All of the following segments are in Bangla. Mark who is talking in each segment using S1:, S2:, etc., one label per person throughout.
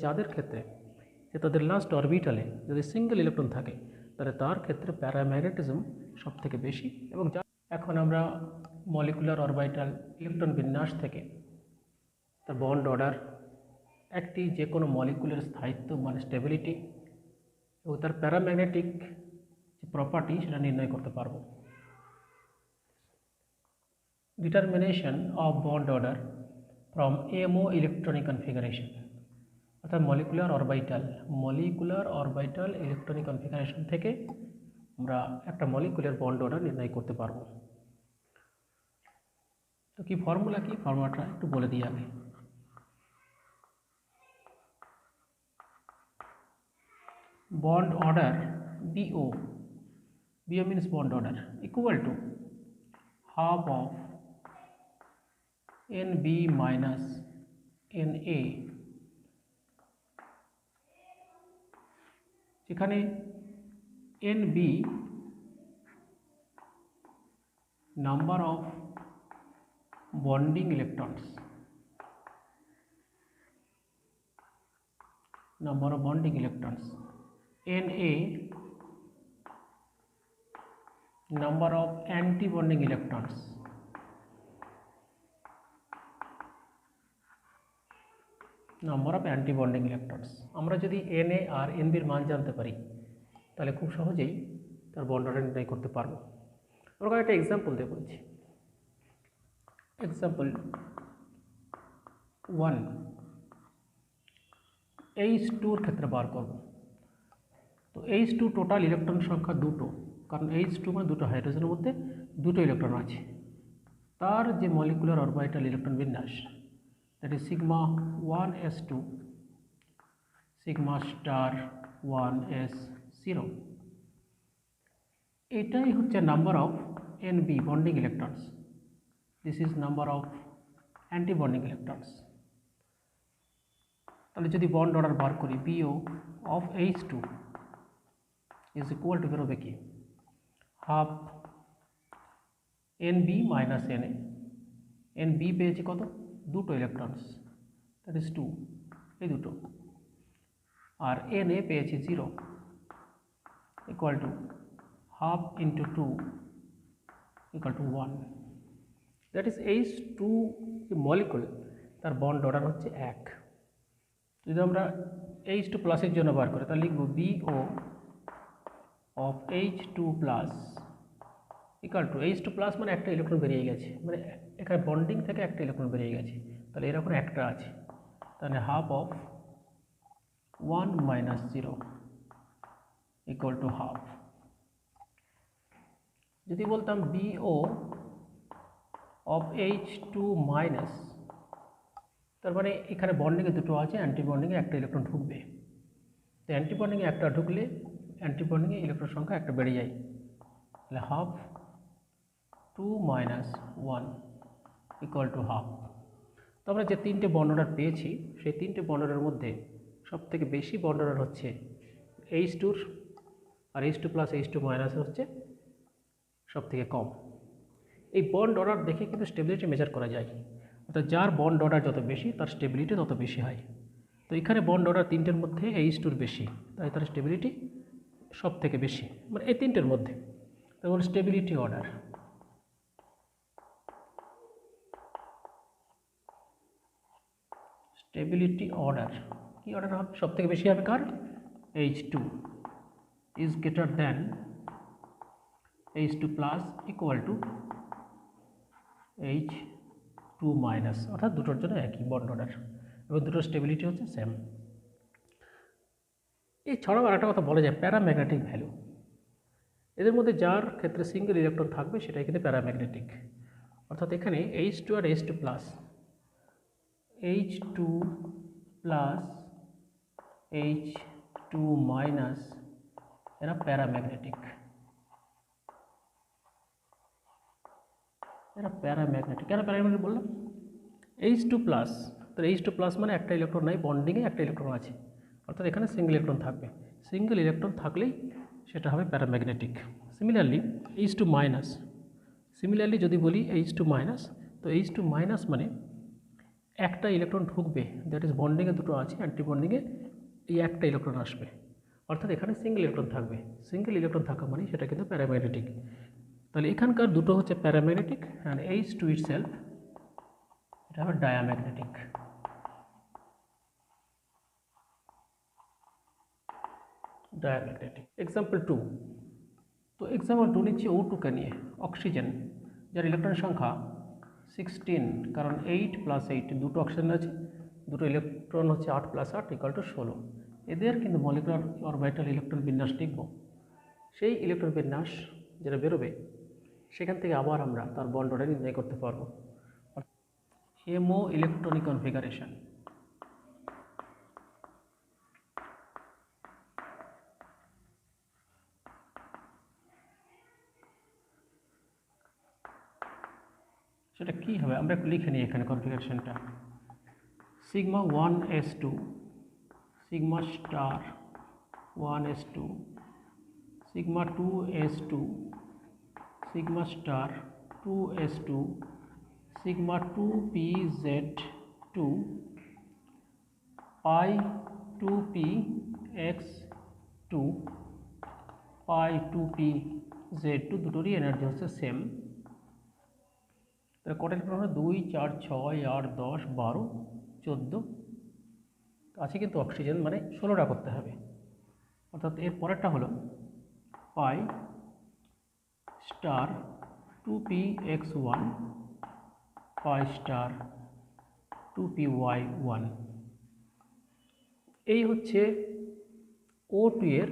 S1: যাদের ক্ষেত্রে যে তাদের লাস্ট অরবিটালে যদি সিঙ্গেল ইলেকট্রন থাকে তাহলে তার ক্ষেত্রে প্যারাম্যাগনেটিজম সব থেকে বেশি। এবং এখন আমরা মলিকুলার অরবিটাল ইলেকট্রন বিন্যাস থেকে তার বন্ড অর্ডার, একটি যে কোনো মলিকুলের স্থায়িত্ব মানে স্টেবিলিটি এবং তার প্যারাম্যাগনেটিক যে প্রপার্টি সেটা নির্ণয় করতে পারব। Determination of bond order from MO electronic configuration, অর্থাৎ মলিকুলার অরবিটাল ইলেকট্রনিক কনফিগারেশন থেকে আমরা একটা মলিকুলার বন্ড অর্ডার নির্ণয় করতে পারব। তো কি ফর্মুলাটা একটু বলে দিই আগে। Bond order BO means bond order equal to half of NB minus NA, যেখানে NB number of bonding electrons, NA number of anti-bonding electrons, আমরা যদি NA আর NB এর মান জানতে পারি তাহলে খুব সহজেই তার বন্ড অর্ডার নির্ণয় করতে পারবো। আমরা একটা এক্সাম্পল দিয়ে বলছি। এক্সাম্পল 1, H2 এর ক্ষেত্রে বার করব। তো H2 টোটাল ইলেকট্রন সংখ্যা দুটো, কারণ H2 মানে দুটো হাইড্রোজেনের মধ্যে দুটো ইলেকট্রন আছে। তার যে মলিকুলার অরবিটাল ইলেকট্রন বিন্যাস, that is sigma 1s2 sigma star 1s0, এটাই হচ্ছে number of NB bonding electrons, this is number of anti bonding electrons. তাহলে যদি বন্ড অর্ডার বার করি, BO of H2 is equal to বেরোবে কি, half NB minus NA। NB পেয়েছি কত, দুটো ইলেকট্রনস, দ্যাট ইজ 2, এই দুটো, আর NA পেয়েছি 0, equal to half into 2 equal to 1, that is H2 molecule তার বন্ড অর্ডার হচ্ছে 1। যদি আমরা H2 প্লাসের জন্য বার করি তাহলে লিখব BO of H2 plus equal to, H2 plus মানে একটা ইলেকট্রন বেরিয়ে গেছে, মানে এখানে বন্ডিং থেকে একটা ইলেকট্রন বেরিয়ে গেছে, তাহলে এরকম একটা আছে, তাহলে half of 1 minus 0 equal to half. যদি বলতাম BO অফ H2 মাইনাস, তার মানে এখানে বন্ডিংয়ে দুটো আছে, অ্যান্টি বন্ডিংয়ে একটা ইলেকট্রন ঢুকবে, তো অ্যান্টি বন্ডিংয়ে একটা ঢুকলে অ্যান্টি বন্ডিংয়ে ইলেকট্রন সংখ্যা একটা বেড়ে যায়, তাহলে half 2 minus 1 equal to half. তো আমরা যে তিনটে বন্ড অর্ডার পেয়েছি সেই তিনটে বন্ড অর্ডারের মধ্যে সবথেকে বেশি বন্ড অর্ডার হচ্ছে H2, আর H2 প্লাস H2 মাইনাস হচ্ছে সবথেকে কম। এই বন্ড অর্ডার দেখে কিন্তু স্টেবিলিটি মেজার করা যায়, অর্থাৎ যার বন্ড অর্ডার যত বেশি তার স্টেবিলিটি তত বেশি হয়। তো এখানে বন্ড অর্ডার তিনটের মধ্যে H2 বেশি, তাই তার স্টেবিলিটি সব থেকে বেশি, মানে এই তিনটের মধ্যে। তারপর স্টেবিলিটি অর্ডার, কি অর্ডার হবে, সব থেকে বেশি হবে কার, H2 is greater than H2 plus equal to H2 minus, অর্থাৎ দুটোর জন্য একই বন্ড অর্ডার এবং দুটোর স্টেবিলিটি হচ্ছে সেম। এছাড়াও আরেকটা কথা বলা যায়, প্যারাম্যাগনেটিক ভ্যালু, এদের মধ্যে যার ক্ষেত্রে সিঙ্গেল ইলেকট্রন থাকবে সেটাই কিন্তু প্যারাম্যাগনেটিক, অর্থাৎ এখানে H2 আর H2 plus, H2 plus H2 minus এরা প্যারাম্যাগনেটিক, কেন প্যারাম্যাগনেটিক বললাম, H2 প্লাস, তাহলে H2 প্লাস মানে একটা ইলেকট্রন নাই, বন্ডিংয়ে একটা ইলেকট্রন আছে, অর্থাৎ এখানে সিঙ্গেল ইলেকট্রন থাকবে, সিঙ্গেল ইলেকট্রন থাকলেই সেটা হবে প্যারাম্যাগনেটিক। সিমিলারলি H2 মাইনাস, যদি বলি H2 মাইনাস, তো H2 মাইনাস মানে একটা ইলেকট্রন ঢুকবে, দ্যাট ইজ বন্ডিংয়ে দুটো আছে, অ্যান্টি বন্ডিংয়ে এই একটা ইলেকট্রন আসবে, অর্থাৎ এখানে সিঙ্গেল ইলেকট্রন থাকবে। সিঙ্গেল ইলেকট্রন থাকা মানে সেটা কিন্তু প্যারাম্যাগনেটিক। তাহলে এখানকার দুটো হচ্ছে প্যারাম্যাগনেটিক অ্যান্ড H2 ইটসেলফ এটা হবে ডায়াম্যাগনেটিক। ডায়াম্যাগনেটিক। এক্সাম্পল 2। তো এক্সাম্পল 2 নিচ্ছি O2 কে নিয়ে, অক্সিজেন, যার ইলেকট্রন সংখ্যা 16, কারণ 8 + 8 দুটো অক্সিজেন আছে, দুটো ইলেকট্রন হচ্ছে 8 + 8 = 16। এদের কিন্তু মলিকুলার অরবিটাল ইলেকট্রন বিন্যাস লিখব। সেই ইলেকট্রন বিন্যাস যেটা বেরোবে সেখান থেকে আবার আমরা তার বন্ড অর্ডার নির্ণয় করতে পারবো। MO electronic configuration. সেটা কী হবে আমরা একটু লিখে নিই এখানে কনফিগারেশনটা। Sigma 1s2, sigma star 1s2, sigma 2s2, sigma star 2s2, sigma 2pz2, pi 2px2, pi 2pz2 দুটোরই এনার্জি হচ্ছে সেম। তাহলে কটা ইলেকট্রন হলো 2, 4, 6, 8, 10, 12, 14 আছে, কিন্তু অক্সিজেন মানে 16টা করতে হবে। অর্থাৎ এর পরেরটা হলো পাই স্টার 2px1, পাই স্টার 2py1। এই হচ্ছে O2 এর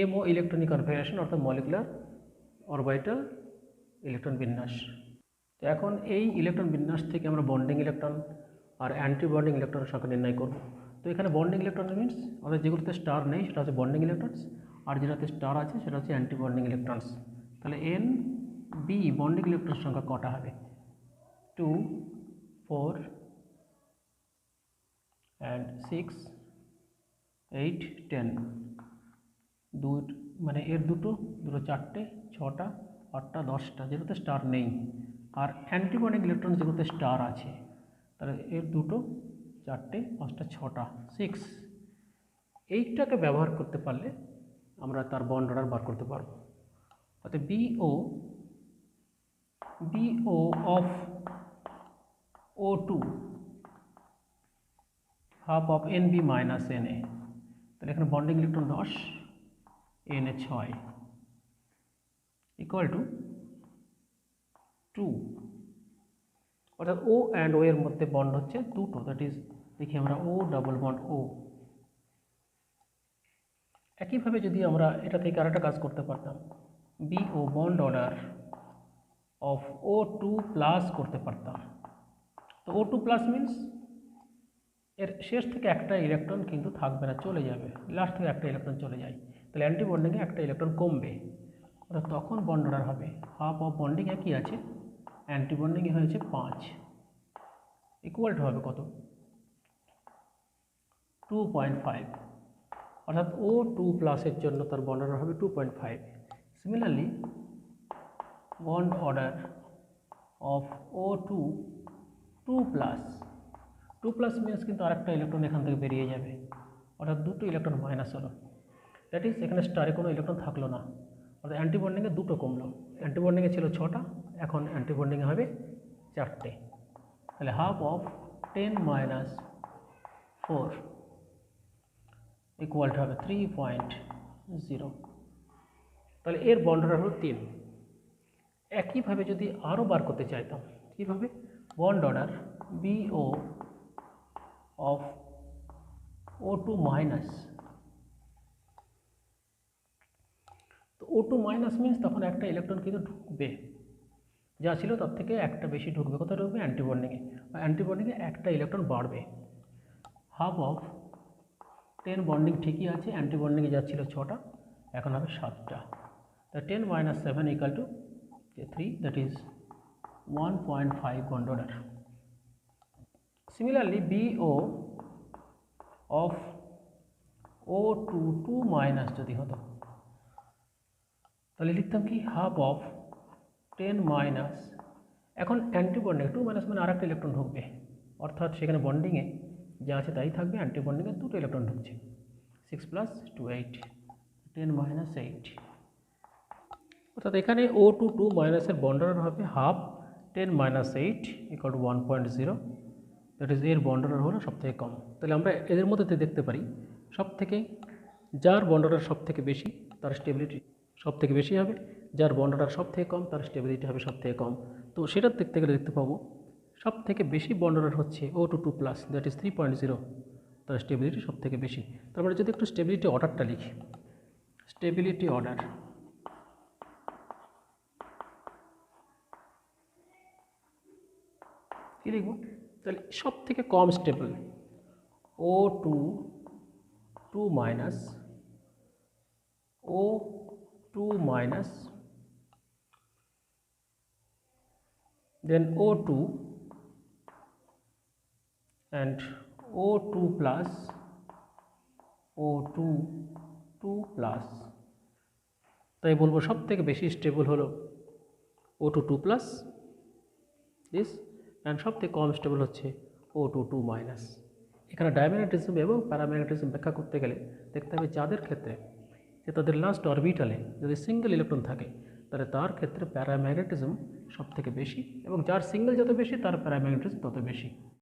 S1: MO ইলেকট্রনিক কনফিগারেশন, অর্থাৎ মলিকুলার অরবিটাল ইলেকট্রন বিন্যাস। তো এখন এই ইলেকট্রন বিন্যাস থেকে আমরা বন্ডিং ইলেকট্রন আর অ্যান্টি বন্ডিং ইলেকট্রনের সংখ্যা নির্ণয় করব। তো এখানে বন্ডিং ইলেকট্রন মিনস অর্থাৎ যেগুলোতে স্টার নেই সেটা হচ্ছে বন্ডিং ইলেকট্রনস, আর যেটাতে স্টার আছে সেটা হচ্ছে অ্যান্টি বন্ডিং ইলেকট্রনস। তাহলে NB বন্ডিং ইলেকট্রনের সংখ্যা কটা হবে? 2, 4 and 6, 8, 10। মানে এর দুটো 4টে, 6টা, 8টা, 10টা যেগুলোতে স্টার নেই, আর অ্যান্টিবন্ডিং ইলেকট্রন যেগুলোতে স্টার আছে তাহলে এর দুটো, 4টে, 5টা, 6টা, 6। এইটাকে ব্যবহার করতে পারলে আমরা তার বন্ড অর্ডার বার করতে পারবো। অর্থাৎ BO of O2 half of NB minus NA, তাহলে এখানে bonding electron 10, NA 6 equal to 2। অর্থাৎ O অ্যান্ড O এর মধ্যে বন্ড হচ্ছে দুটো, দ্যাট ইজ দেখি আমরা O ডাবল বন্ড O। একইভাবে যদি আমরা এটা থেকে আরেকটা কাজ করতে পারতাম, BO bond order of O2 plus করতে পারতাম। তো O2 প্লাস মিনস এর শেষ থেকে একটা ইলেকট্রন কিন্তু থাকবে না, চলে যাবে, লাস্ট থেকে একটা ইলেকট্রন চলে যায়, তাহলে অ্যান্টি বন্ডিংয়ে একটা ইলেকট্রন কমবে। অর্থাৎ তখন বন্ড অর্ডার হবে হাফ অফ বন্ডিং একই আছে, অ্যান্টি বন্ডিংয়ে হয়েছে 5, ইকুয়াল টু হবে কত? 2.5। অর্থাৎ O2 প্লাসের জন্য তার বন্ড অর্ডার হবে 2.5। Similarly bond order of O2 2 plus means কিন্তু আরেকটা ইলেকট্রন এখান থেকে বেরিয়ে যাবে, অর্থাৎ দুটো ইলেকট্রন মাইনাস হলো, দ্যাট ইজ এখানে স্টারে কোনো ইলেকট্রন থাকলো না, অর্থাৎ অ্যান্টিবন্ডিংয়ে দুটো কমলো। অ্যান্টিবন্ডিংয়ে ছিল 6টা, এখন অ্যান্টিবন্ডিংয়ে হবে 4টে, তাহলে হাফ অফ 10 - 4 ইকুয়াল টু হবে 3.0। তাহলে এর বন্ড অর্ডার হলো 3। একইভাবে যদি আরও বার করতে চাইতাম, কীভাবে? Bond order BO of O2 minus. তো O2 মাইনাস মিনস তখন একটা ইলেকট্রন কিন্তু ঢুকবে, যা ছিল তার থেকে একটা বেশি ঢুকবে। কোথায় ঢুকবে? অ্যান্টিবন্ডিংয়ে। অ্যান্টিবন্ডিংয়ে একটা ইলেকট্রন বাড়বে, হাফ অফ 10 বন্ডিং ঠিকই আছে, অ্যান্টিবন্ডিংয়ে যা ছিল 6টা, এখন হবে 7টা। তা 10 - 7 equal to 3, that is 1.5 bond order. Similarly, BO of O2 2 minus যদি হতো তাহলে লিখতাম কি? হাফ অফ 10 মাইনাস, এখন অ্যান্টিবন্ডিং 2 মাইনাস মানে আরেকটা ইলেকট্রন ঢুকবে, অর্থাৎ সেখানে বন্ডিংয়ে যা আছে তাই থাকবে, অ্যান্টি বন্ডিংয়ে দুটো ইলেকট্রন ঢুকছে। 6 + 2 8, 10 - 8। অর্থাৎ এখানে O2 মাইনাসের বন্ডার হবে হাফ 10 - 8 = 1.0, দ্যাট ইজ এর বন্ডার হলো সব থেকে কম। তাহলে আমরা এদের মধ্যে দেখতে পারি সব থেকে যার বন্ডার সব থেকে বেশি তার স্টেবিলিটি সব থেকে বেশি হবে, যার বন্ডার সব থেকে কম তার স্টেবিলিটি হবে সব থেকে কম। তো সেটা দেখতে গেলে দেখতে পাবো সব থেকে বেশি বন্ডার হচ্ছে O2+, দ্যাট ইজ 3.0, তার স্টেবিলিটি সব থেকে বেশি। তারপরে যদি একটু স্টেবিলিটি অর্ডারটা লিখি, স্টেবিলিটি অর্ডার কী লিখব? তাহলে সব থেকে কম stable O2 minus, O2 minus, then O2 and O2 plus, O2 plus, তাই বলবো সব থেকে বেশি স্টেবল হলো O2+, দিস, অ্যান্ড সব থেকে কম স্টেবল হচ্ছে O2-। এখানে ডায়াম্যাগনেটিজম এবং প্যারাম্যাগনেটিজম ব্যাখ্যা করতে গেলে দেখতে হবে যাদের ক্ষেত্রে যে তাদের লাস্ট অরবিটালে যদি সিঙ্গেল ইলেকট্রন থাকে তাহলে তার ক্ষেত্রে প্যারাম্যাগনেটিজম সব থেকে বেশি, এবং যার সিঙ্গেল যত বেশি তার প্যারাম্যাগনেটিজম তত বেশি।